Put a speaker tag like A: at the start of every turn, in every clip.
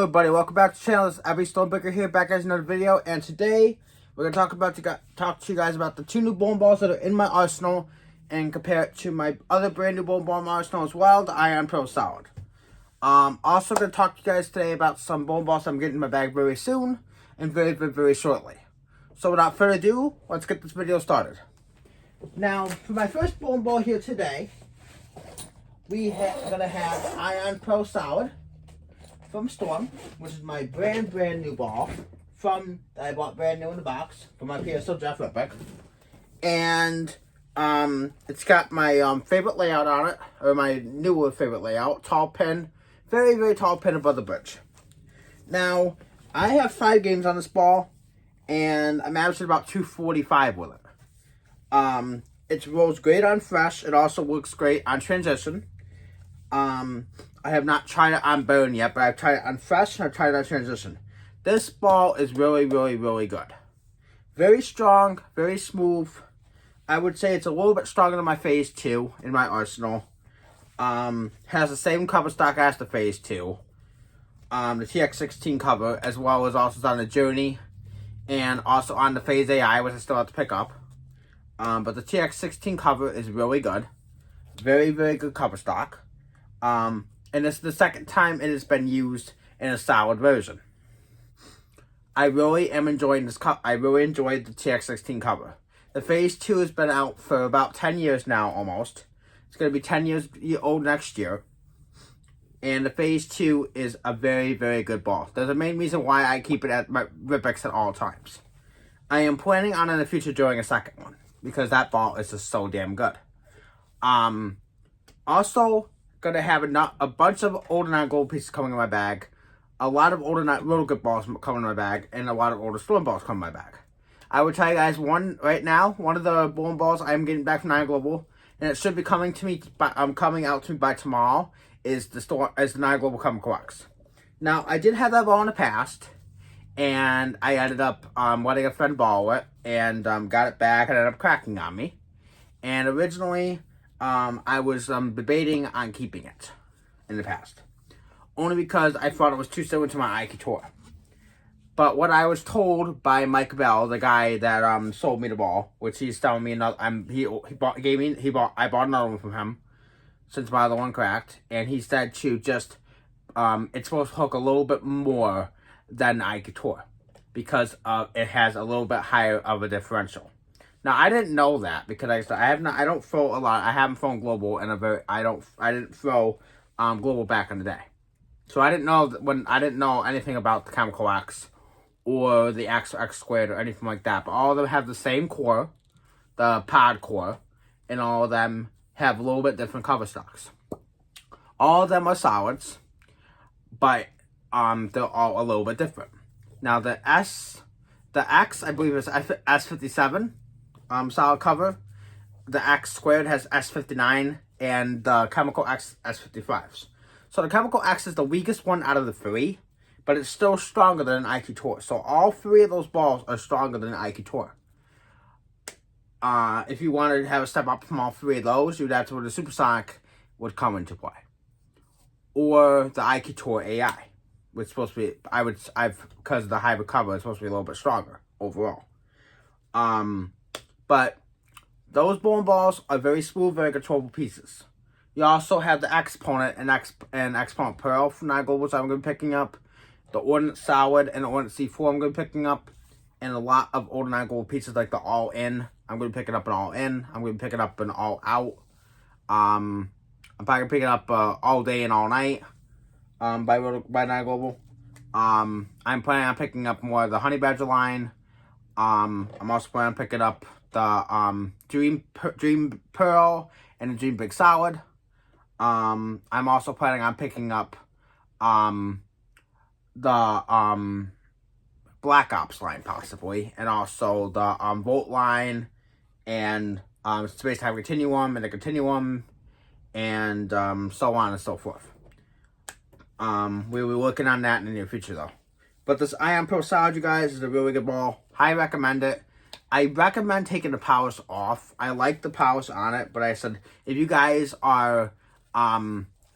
A: Hello everybody, welcome back to the channel. This is Abby Stonebaker here, back as another video, and today we're going to talk to you guys about the two new bowling balls that are in my arsenal and compare it to my other brand new bowling ball in my arsenal as well, the Ion Pro Solid. Also going to talk to you guys today about some bowling balls I'm getting in my bag very soon and very shortly. So without further ado, let's get this video started. Now, for my first bowling ball here today, we're going to have Ion Pro Solid from Storm, which is my brand new ball that I bought brand new in the box from my PSO Jeff Lippick. And it's got my favorite layout on it, or my newer favorite layout, tall pin, very tall pin above the bridge. Now, I have 5 games on this ball, and I'm averaging about 245 with it. It rolls great on fresh. It also works great on transition. I have not tried it on burn yet, but I've tried it on fresh and I've tried it on transition. This ball is really good. Very strong, very smooth. I would say it's a little bit stronger than my Phase 2 in my arsenal. Has the same cover stock as the Phase 2. The TX16 cover, as well as also on the Journey and also on the Phase AI, which I still have to pick up. But the TX16 cover is really good. Very good cover stock. And this is the second time it has been used in a solid version. I really am enjoying this I really enjoyed the TX16 cover. The Phase 2 has been out for about 10 years now, almost. It's going to be 10 years old next year. And the Phase 2 is a very good ball. There's a main reason why I keep it at my Rippix at all times. I am planning on in the future doing a second one, because that ball is just so damn good. Also, going to have a bunch of older 9 gold pieces coming in my bag, a lot of older Real Good balls coming in my bag, and a lot of older Storm balls coming in my bag. I would tell you guys one of the bowling balls I'm getting back from 9 Global, and it should be coming to me coming out to me by tomorrow, is the 9 Global Chemical X. Now, I did have that ball in the past, and I ended up letting a friend borrow it, and got it back, and it ended up cracking on me. And originally, I was debating on keeping it in the past. Only because I thought it was too similar to my Ike Tour. But what I was told by Mike Bell, the guy that sold me the ball, which he's telling me another, I bought another one from him since my other one cracked, and he said to just it's supposed to hook a little bit more than Ike Tour because it has a little bit higher of a differential. Now, I didn't know that because I don't throw a lot. I haven't thrown Global in I didn't throw Global back in the day. So I didn't know anything about the Chemical X or the X squared or anything like that. But all of them have the same core, the pod core, and all of them have a little bit different cover stocks. All of them are solids, but they're all a little bit different. Now the X I believe is S57. Solid cover. The X squared has S59 and the Chemical X S55s. So the Chemical X is the weakest one out of the 3, but it's still stronger than an Ike Tour. So all 3 of those balls are stronger than an Ike Tour. If you wanted to have a step up from all 3 of those, you'd have to where the Supersonic would come into play, or the Ike Tour AI, which is supposed to be because of the hybrid cover, it's supposed to be a little bit stronger overall. But those bowling balls are very smooth, very controllable pieces. You also have the Exponent and Exponent Pearl from 9 Global, which I'm going to be picking up. The Ordnance Solid and the Ordnance C4 I'm going to be picking up. And a lot of older 9 Global pieces like the All In. I'm going to be picking up an All In. I'm going to be picking up an All Out. I'm probably going to pick it up All Day and All Night by 9 Global. I'm planning on picking up more of the Honey Badger line. I'm also planning on picking up the Dream Pearl and the Dream Big Solid. I'm also planning on picking up the Black Ops line possibly, and also the Volt line and Space Time Continuum and the Continuum and so on and so forth. We'll be working on that in the near future though. But this Ion Pro Solid, you guys, is a really good ball. Highly recommend it. I recommend taking the powers off. I like the powers on it, but I said if you guys are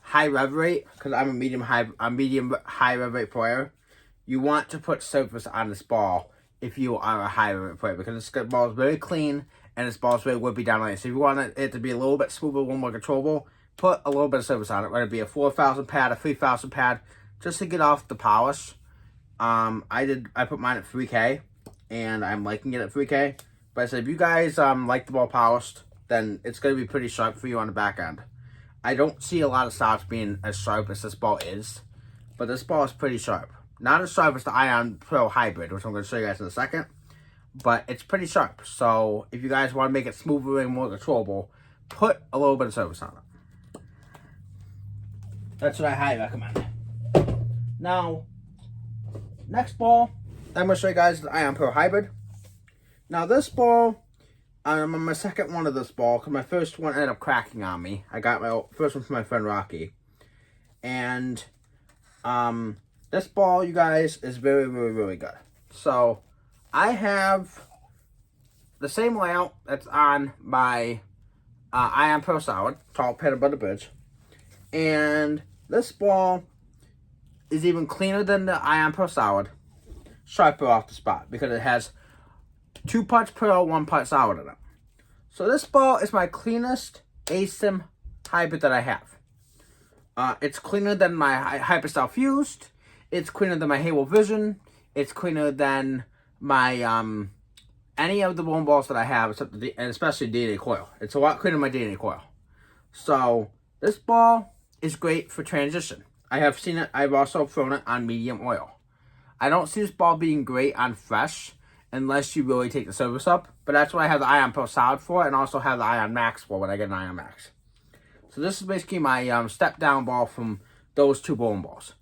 A: high rev rate, because I'm a medium high rev rate player, you want to put surface on this ball if you are a high rev rate player, because this ball is very clean and this ball is very whippy down lane. So if you want it to be a little bit smoother, a little more controllable, put a little bit of surface on it, whether it be a 4,000 pad, a 3,000 pad, just to get off the polish. I put mine at 3K, and I'm liking it at 3K. But I said, if you guys like the ball polished, then it's going to be pretty sharp for you on the back end. I don't see a lot of stops being as sharp as this ball is, but this ball is pretty sharp. Not as sharp as the Ion Pro Hybrid, which I'm going to show you guys in a second, but it's pretty sharp. So if you guys want to make it smoother and more controllable, put a little bit of surface on it. That's what I highly recommend. Now, next ball, I'm going to show you guys the Ion Pro Hybrid. Now this ball, I'm on my second one of this ball, because my first one ended up cracking on me. I got my first one from my friend Rocky. And this ball, you guys, is very, very, really good. So, I have the same layout that's on my Ion Pro Solid, tall peanut butter bridge. And this ball is even cleaner than the Ion Pro Solid, sharper off the spot, because it has 2 parts Pro, 1 part Solid in it. So this ball is my cleanest ASIM hybrid that I have. It's cleaner than my Hyperstyle Fused. It's cleaner than my Halo Vision. It's cleaner than my any of the bone balls that I have, except and especially DNA Coil. It's a lot cleaner than my DNA Coil. So this ball is great for transition. I have seen it. I've also thrown it on medium oil. I don't see this ball being great on fresh unless you really take the surface up. But that's what I have the Ion Pro Solid for, and also have the Ion Max for when I get an Ion Max. So this is basically my step down ball from those 2 bowling balls.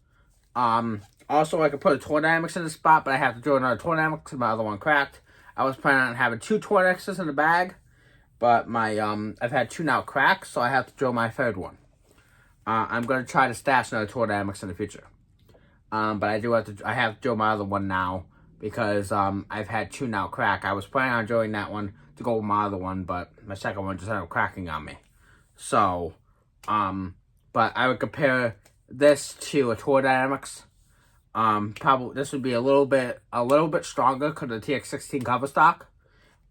A: Also, I could put a Tour Dynamics in the spot, but I have to drill another Tour Dynamics because my other one cracked. I was planning on having 2 Tour Dynamics in the bag, but my I've had 2 now crack, so I have to drill my third one. I'm going to try to stash another Tour Dynamics in the future. But I have to drill my other one now, because I've had 2 now crack. I was planning on drilling that one to go with my other one, but my second one just ended up cracking on me. So, but I would compare this to a Tour Dynamics. Probably this would be a little bit stronger because of the TX16 cover stock,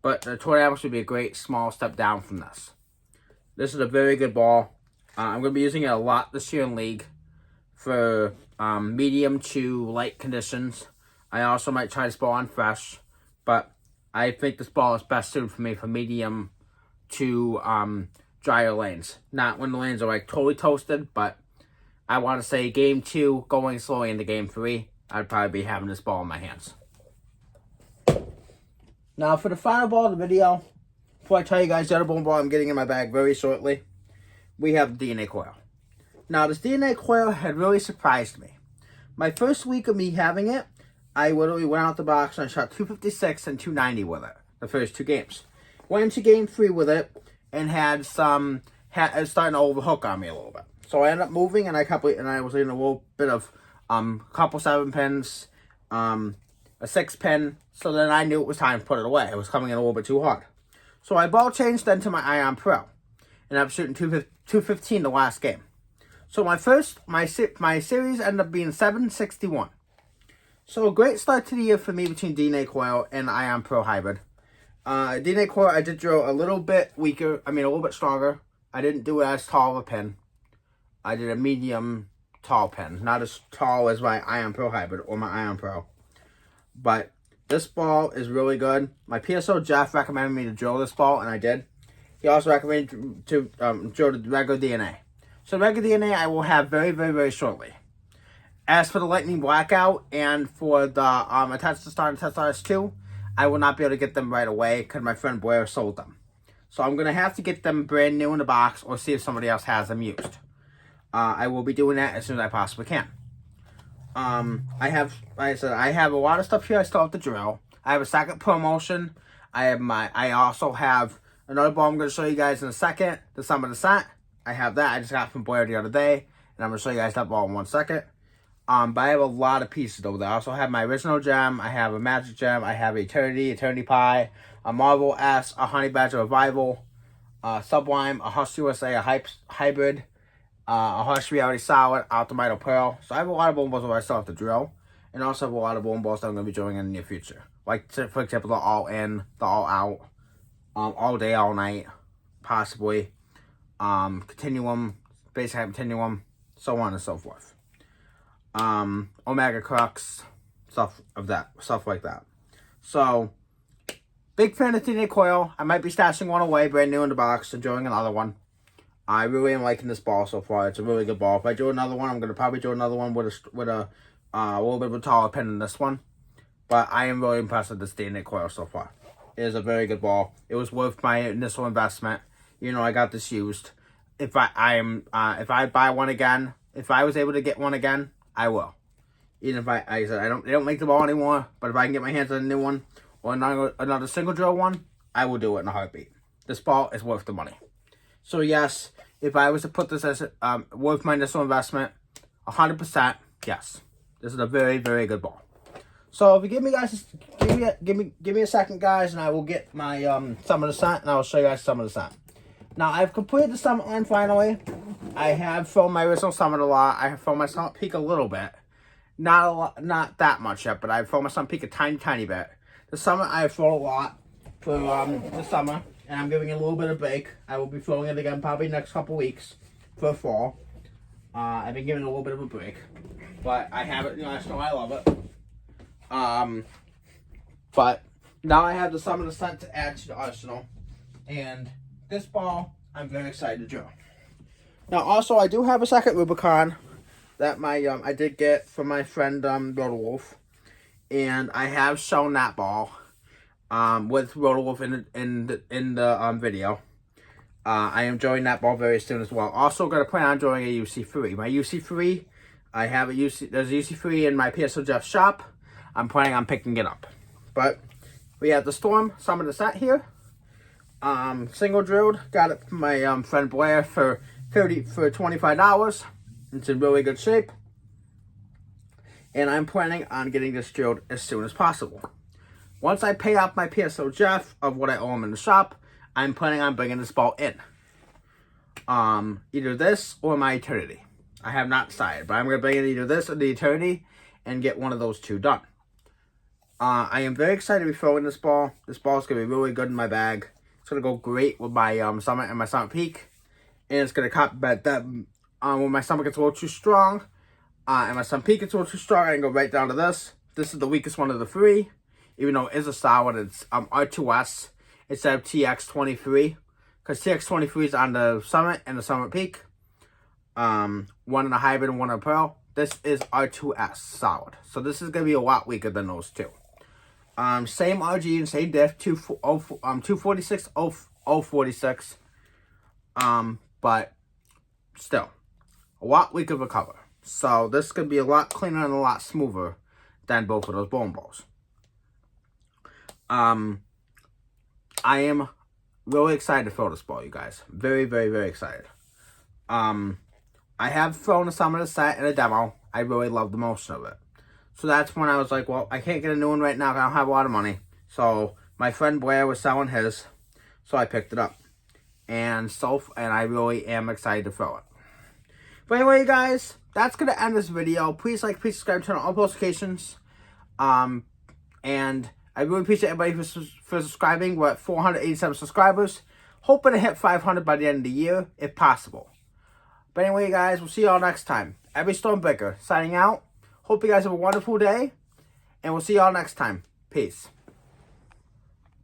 A: but the Tour Dynamics would be a great small step down from this. This is a very good ball. I'm going to be using it a lot this year in League for medium to light conditions. I also might try this ball on fresh, but I think this ball is best suited for me for medium to drier lanes. Not when the lanes are like totally toasted, but I want to say game 2 going slowly into game 3, I'd probably be having this ball in my hands. Now for the final ball of the video, before I tell you guys the other ball I'm getting in my bag very shortly, we have the DNA Coil. Now this DNA Coil had really surprised me. My first week of me having it, I literally went out the box and I shot 256 and 290 with it, the first 2 games. Went into game 3 with it and had starting to overhook on me a little bit. So I ended up moving, and I was in a little bit of couple 7 pins, a 6 pin. So then I knew it was time to put it away. It was coming in a little bit too hard. So I ball changed then to my Ion Pro, and I'm shooting 215 the last game. So my series ended up being 761. So a great start to the year for me between DNA Coil and Ion Pro Hybrid. DNA Coil I did drill a little bit weaker. I mean a little bit stronger. I didn't do as tall of a pin. I did a medium tall pin, not as tall as my Ion Pro Hybrid or my Ion Pro. But this ball is really good. My PSO Jeff recommended me to drill this ball, and I did. He also recommended to drill the regular DNA. So regular DNA I will have very, very, very shortly. As for the Lightning Blackout and for the Attach to Star and Attach to Stars 2, I will not be able to get them right away because my friend Blair sold them. So I'm going to have to get them brand new in the box or see if somebody else has them used. I will be doing that as soon as I possibly can. Like I said, I have a lot of stuff here I still have to drill. I have a second promotion. I also have another ball I'm going to show you guys in a second. The Sum of the Set. I have that. I just got from Blair the other day. And I'm going to show you guys that ball in 1 second. But I have a lot of pieces over there. I also have my original gem. I have a Magic Gem. I have Eternity Pie, a Marvel S, a Honey Badger Revival, Sublime, a Husk USA, a Hybrid, a Harsh Reality Solid, Ultimate Pearl. So I have a lot of bowling balls where I still have to drill. And also have a lot of bowling balls that I'm going to be drilling in the near future. Like, for example, the All In, the All Out, All Day, All Night, possibly. Continuum, Basic Continuum, so on and so forth. Omega Crux, stuff like that. So, big fan of TNA Coil. I might be stashing one away, brand new in the box, and drilling another one. I really am liking this ball so far. It's a really good ball. If I drill another one, I'm going to probably drill another one with a little bit of a taller pin than this one. But I am really impressed with this TNA Coil so far. It is a very good ball. It was worth my initial investment. You know, I got this used. If I buy one again, if I was able to get one again, I will. Even if like I said, they don't make the ball anymore, but if I can get my hands on a new one or another single drill one, I will do it in a heartbeat. This ball is worth the money. So yes, if I was to put this as worth my initial investment, 100%, yes, this is a very, very good ball. So if you give me a second, guys, and I will get my some of the scent, and I will show you guys some of the scent. Now, I've completed the summit line finally. I have filmed my original summit a lot. I have filmed my summit peak a little bit. Not that much yet, but I've filmed my summit peak a tiny bit. The summit I have filmed a lot for the summer, and I'm giving it a little bit of break. I will be filming it again probably next couple weeks for fall. I've been giving it a little bit of a break, but I have it. You know, I love it. But now I have the summit of scent to add to the arsenal, and this ball, I'm very excited to drill. Now, also, I do have a second Rubicon that I did get from my friend Rotowolf, and I have shown that ball with Rotowolf in the video. I am drilling that ball very soon as well. Also, going to plan on drilling a UC3. My UC3, I have a UC. There's a UC3 in my PSO Jeff shop. I'm planning on picking it up, but we have the Storm Summit Ascent here. Single drilled, got it from my friend Blair for $25. It's in really good shape, and I'm planning on getting this drilled as soon as possible. Once I pay off my PSO Jeff of what I owe him in the shop, I'm planning on bringing this ball in. Either this or my Eternity. I have not decided, but I'm going to bring in either this or the Eternity and get one of those two done. I am very excited to be throwing this ball. This ball is going to be really good in my bag. It's going to go great with my summit and my summit peak. And it's going to copy that when my summit gets a little too strong and my summit peak gets a little too strong, I can go right down to this. This is the weakest one of the three. Even though it is a solid, it's R2S instead of TX23. Because TX23 is on the summit and the summit peak. One in a hybrid and one in a pearl. This is R2S solid. So this is going to be a lot weaker than those two. Same RG and same diff, 246, 046. But still, a lot weaker of a cover. So this could be a lot cleaner and a lot smoother than both of those bowling balls. I am really excited to throw this ball, you guys. Very, very, very excited. I have thrown some of the set in a demo. I really love the motion of it. So that's when I was like, well, I can't get a new one right now because I don't have a lot of money. So my friend Blair was selling his, so I picked it up. And I really am excited to throw it. But anyway, you guys, that's going to end this video. Please like, please subscribe, turn on all notifications. And I really appreciate everybody for subscribing. We're at 487 subscribers. Hoping to hit 500 by the end of the year, if possible. But anyway, guys, we'll see y'all next time. Abby Stormbreaker signing out. Hope you guys have a wonderful day. And we'll see y'all next time. Peace.